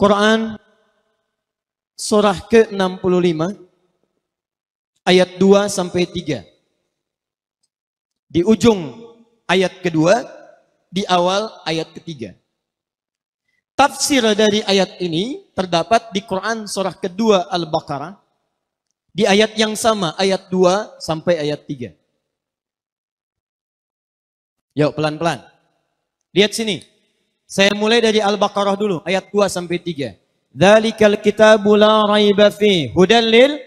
Quran surah ke-65 ayat 2 sampai 3. Di ujung ayat kedua, di awal ayat ketiga. Tafsir dari ayat ini terdapat di Quran surah kedua Al-Baqarah di ayat yang sama, ayat 2 sampai ayat 3. Yuk pelan-pelan. Lihat sini. Saya mulai dari Al-Baqarah dulu, ayat 2 sampai 3. Dzalikal kitabu la raiba fi hudal lil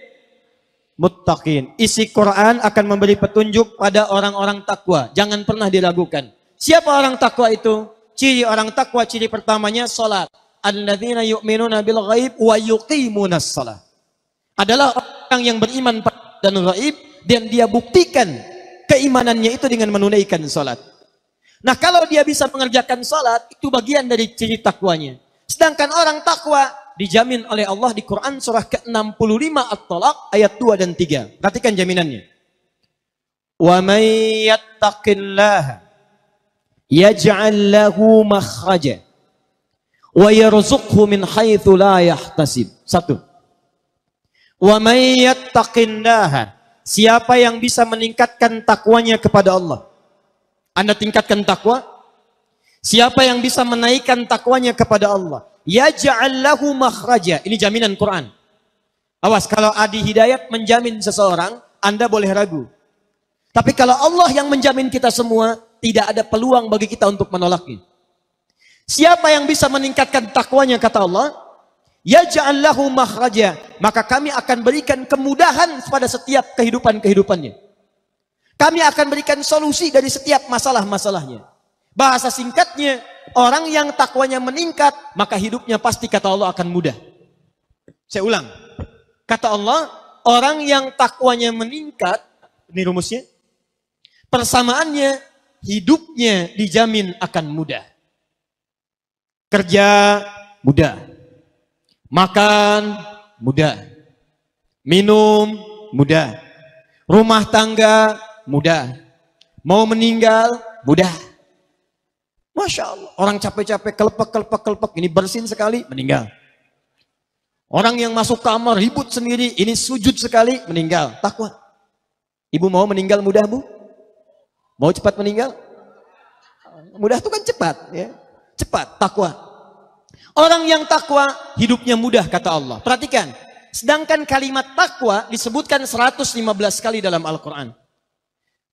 muttaqin. Isi Quran akan memberi petunjuk pada orang-orang takwa. Jangan pernah diragukan. Siapa orang takwa itu? Ciri orang takwa, ciri pertamanya salat. Alladzina yu'minuna bil ghaib wa yuqimunas shalah. Adalah orang yang beriman dan ghaib dan dia buktikan keimanannya itu dengan menunaikan salat. Nah, kalau dia bisa mengerjakan salat, itu bagian dari ciri takwanya. Sedangkan orang takwa dijamin oleh Allah di Quran surah ke-65 At-Talaq ayat 2 dan 3. Perhatikan jaminannya. Wa may yattaqillaha yaj'al lahu makhraja wa yarzuqhu min haitsu la yahtasib. 1. Wa may yattaqillaha, siapa yang bisa meningkatkan takwanya kepada Allah. Anda tingkatkan takwa. Siapa yang bisa menaikkan takwanya kepada Allah, yaj'al lahu makhraja. Ini jaminan Quran. Awas, kalau Adi Hidayat menjamin seseorang, Anda boleh ragu. Tapi kalau Allah yang menjamin kita semua, tidak ada peluang bagi kita untuk menolaknya. Siapa yang bisa meningkatkan takwanya, kata Allah, yaj'al lahu makhraja, maka kami akan berikan kemudahan pada setiap kehidupannya. Kami akan berikan solusi dari setiap masalah-masalahnya. Bahasa singkatnya, orang yang takwanya meningkat, maka hidupnya pasti, kata Allah, akan mudah. Saya ulang. Kata Allah, orang yang takwanya meningkat, ini rumusnya, persamaannya, hidupnya dijamin akan mudah. Kerja mudah. Makan mudah. Minum mudah. Rumah tangga mudah. Mau meninggal mudah. Masya Allah. Orang capek-capek, kelepek. Ini bersin sekali, meninggal. Orang yang masuk kamar ribut sendiri, ini sujud sekali, meninggal. Takwa. Ibu mau meninggal mudah, Bu? Mau cepat meninggal? Mudah itu kan cepat, ya. Cepat, takwa. Orang yang takwa hidupnya mudah, kata Allah. Perhatikan. Sedangkan kalimat takwa disebutkan 115 kali dalam Al-Quran.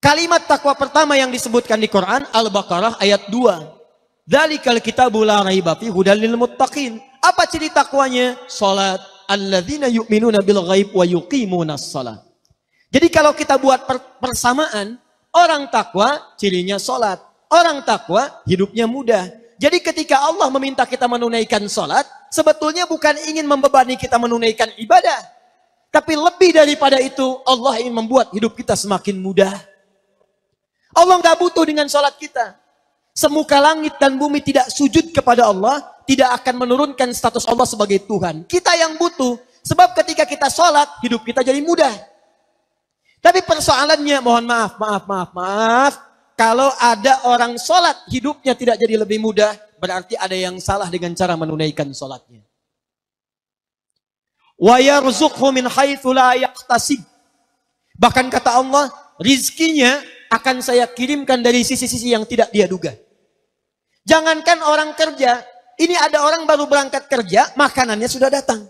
Kalimat takwa pertama yang disebutkan di Quran, Al-Baqarah ayat 2. Dzalikal kitabu la raiba fi hudal lil muttaqin. Apa ciri takwanya? Salat. Alladzina yu'minuna bil ghaib wa yuqimunas shalah. Jadi kalau kita buat persamaan, orang takwa cirinya salat. Orang takwa hidupnya mudah. Jadi ketika Allah meminta kita menunaikan salat, sebetulnya bukan ingin membebani kita menunaikan ibadah. Tapi lebih daripada itu, Allah ingin membuat hidup kita semakin mudah. Allah nggak butuh dengan salat kita. Semuka langit dan bumi tidak sujud kepada Allah, tidak akan menurunkan status Allah sebagai Tuhan. Kita yang butuh, sebab ketika kita salat, hidup kita jadi mudah. Tapi persoalannya, mohon maaf. Kalau ada orang salat, hidupnya tidak jadi lebih mudah, berarti ada yang salah dengan cara menunaikan salatnya. Wa yarzuqhu min haitsu la yahtasib. Bahkan kata Allah, rizkinya akan saya kirimkan dari sisi-sisi yang tidak dia duga. Jangankan orang kerja, ini ada orang baru berangkat kerja, makanannya sudah datang.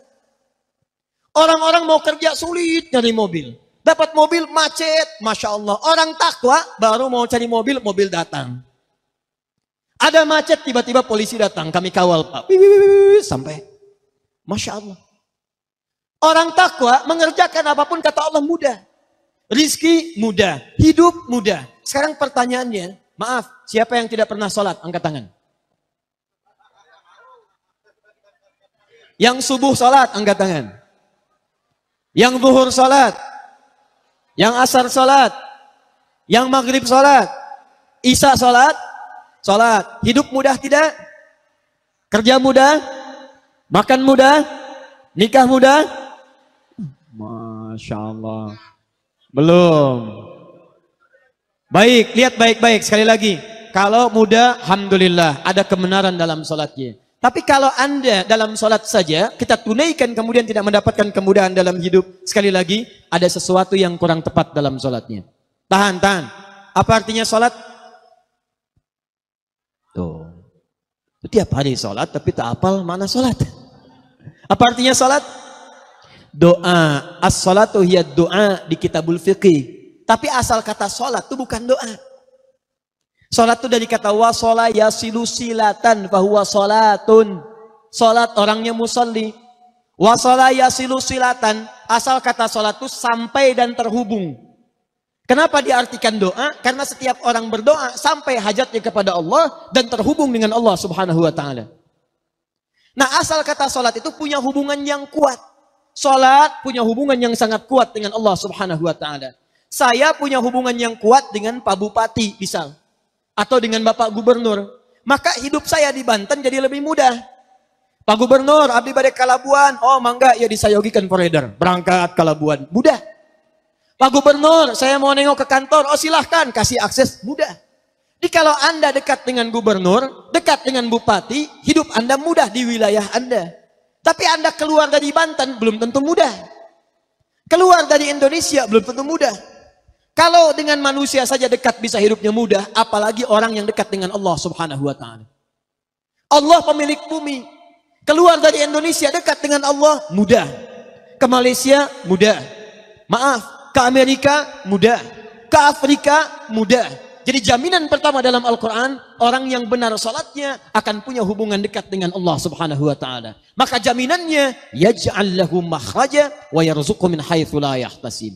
Orang-orang mau kerja sulit nyari mobil. Dapat mobil macet, Masya Allah. Orang takwa baru mau cari mobil, mobil datang. Ada macet, tiba-tiba polisi datang, kami kawal Pak. Sampai. Masya Allah. Orang takwa mengerjakan apapun kata Allah mudah. Rizki mudah, hidup mudah. Sekarang pertanyaannya, maaf, siapa yang tidak pernah sholat? Angkat tangan. Yang subuh sholat, angkat tangan. Yang zuhur sholat. Yang asar sholat. Yang maghrib sholat. Isya sholat. Sholat. Hidup mudah tidak? Kerja mudah? Makan mudah? Nikah mudah? Masya Allah. Belum. Baik, lihat baik-baik sekali lagi. Kalau mudah, alhamdulillah ada kebenaran dalam sholatnya. Tapi kalau Anda dalam sholat saja, kita tunaikan kemudian tidak mendapatkan kemudahan dalam hidup. Sekali lagi, ada sesuatu yang kurang tepat dalam sholatnya. Tahan. Apa artinya sholat? Tuh. Tiap hari sholat, tapi tak hafal mana sholat. Apa artinya sholat? Doa. As-sholatu hiya doa di kitabul fiqih. Tapi asal kata sholat itu bukan doa. Sholat itu dari kata wasola yasilu silatan fahuwa sholatun. Sholat orangnya musalli. Wasola yasilu silatan. Asal kata sholat itu sampai dan terhubung. Kenapa diartikan doa? Karena setiap orang berdoa sampai hajatnya kepada Allah dan terhubung dengan Allah subhanahu wa ta'ala. Nah, asal kata sholat itu punya hubungan yang kuat. Sholat punya hubungan yang sangat kuat dengan Allah subhanahu wa ta'ala. Saya punya hubungan yang kuat dengan Pak Bupati misal. Atau dengan Bapak Gubernur, maka hidup saya di Banten jadi lebih mudah. Pak Gubernur, abdi bade ka Labuan, oh mangga ya disayogikan provider, berangkat ke Labuan, mudah. Pak Gubernur, saya mau nengok ke kantor, oh silahkan, kasih akses, mudah. Jadi kalau Anda dekat dengan Gubernur, dekat dengan Bupati, hidup Anda mudah di wilayah Anda. Tapi Anda keluar dari Banten, belum tentu mudah. Keluar dari Indonesia, belum tentu mudah. Kalau dengan manusia saja dekat bisa hidupnya mudah, apalagi orang yang dekat dengan Allah subhanahu wa ta'ala. Allah pemilik bumi. Keluar dari Indonesia dekat dengan Allah, mudah. Ke Malaysia, mudah. Maaf, ke Amerika, mudah. Ke Afrika, mudah. Jadi jaminan pertama dalam Al-Quran, orang yang benar salatnya akan punya hubungan dekat dengan Allah subhanahu wa ta'ala. Maka jaminannya, yaj'al lahu makhraja wa yarzuqhu min haitsu la yahtasib.